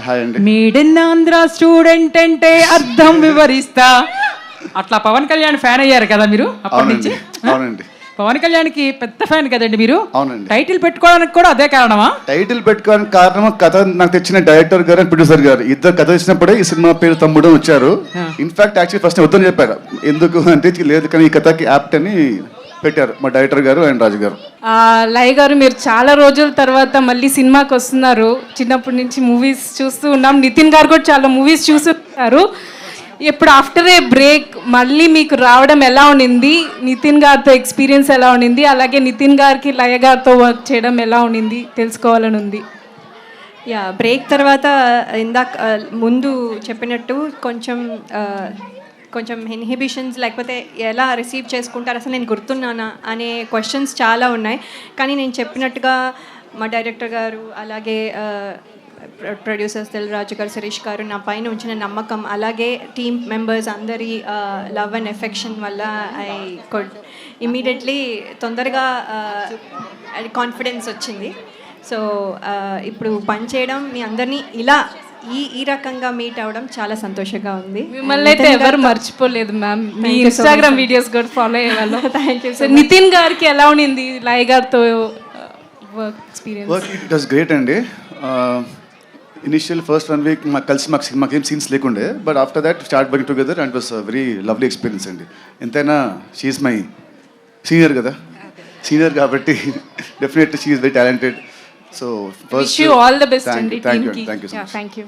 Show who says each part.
Speaker 1: Hi అండి.
Speaker 2: మేడన్ Andhra student అంటే అర్థం వివరిస్తా. అట్లా పవన్ కళ్యాణ్ ఫ్యాన్ అయ్యారు కదా మీరు అప్పటి నుంచి?
Speaker 1: అవునండి.
Speaker 2: పవన్ కళ్యాణ్కి పెద్ద ఫ్యాన్ కదండి మీరు.
Speaker 1: అవునండి.
Speaker 2: టైటిల్ పెట్టుకోవడానికి కూడా అదే కారణమా?
Speaker 1: టైటిల్ పెట్టుకోవడానికి కారణం కథ నాకు తెచ్చిన డైరెక్టర్ గారు అండ్ ప్రొడ్యూసర్ గారు ఇద్దరు కథ ఇచ్చినప్పుడే ఈ సినిమా పేరు తమ్ముడు వచ్చారు. ఇన్ఫాక్ట్ యాక్చువల్లీ ఫస్ట్ వద్దని చెప్పారు. ఎందుకు అంటే లేదు కానీ ఈ కథకి యాప్ట్ అని పెట్టారు మా డైరెక్టర్ గారు అండ్ రాజు గారు.
Speaker 3: లయ గారు, మీరు చాలా రోజుల తర్వాత మళ్ళీ సినిమాకి వస్తున్నారు. చిన్నప్పటి నుంచి మూవీస్ చూస్తూ ఉన్నాం. నితిన్ గారు కూడా చాలా మూవీస్ చూస్తున్నారు. ఇప్పుడు ఆఫ్టర్ ఏ బ్రేక్ మళ్ళీ మీకు రావడం ఎలా ఉండింది? నితిన్ గారితో ఎక్స్పీరియన్స్ ఎలా ఉండింది? అలాగే నితిన్ గారికి లయ గారితో వర్క్ చేయడం ఎలా ఉండింది తెలుసుకోవాలని ఉంది.
Speaker 4: యా, బ్రేక్ తర్వాత ఇందాక ముందు చెప్పినట్టు కొంచెం ఇన్హిబిషన్స్, లేకపోతే ఎలా రిసీవ్ చేసుకుంటారు, అసలు నేను గుర్తున్నానా అనే క్వశ్చన్స్ చాలా ఉన్నాయి. కానీ నేను చెప్పినట్టుగా మా డైరెక్టర్ గారు, అలాగే ప్రొడ్యూసర్స్ దిల్రాజు గారు, శిరీష్ గారు నా పైన ఉంచిన నమ్మకం, అలాగే టీమ్ మెంబర్స్ అందరి లవ్ అండ్ ఎఫెక్షన్ వల్ల ఐ కుడ్ ఇమీడియట్లీ తొందరగా కాన్ఫిడెన్స్ వచ్చింది. సో ఇప్పుడు పని చేయడం, మీ అందరినీ ఇలా ఈ రకంగా మీట్ అవ్వడం చాలా సంతోషంగా ఉంది.
Speaker 3: మిమ్మల్ని అయితే ఎవరు మర్చిపోలేదు మ్యామ్. మీ ఇన్స్టాగ్రామ్ వీడియోస్ కూడా ఫాలో అయ్యేవాళ్ళం.
Speaker 4: Thank you.
Speaker 3: సో నితిన్ గారికి ఎలా ఉండింది లయ గారితో work experience?
Speaker 1: It was great అండి. ఇనిషియల్ ఫస్ట్ 1 వీక్ మాకేం సీన్స్ లేకుండే, but after that start working together and was very lovely experience అండి. ఎంతైనా షీఈస్ మై సీనియర్ కదా, సీనియర్ కాబట్టి definitely she is very talented. So
Speaker 3: wish you all the best అండి team కి.
Speaker 1: Thank you.
Speaker 3: Thank you.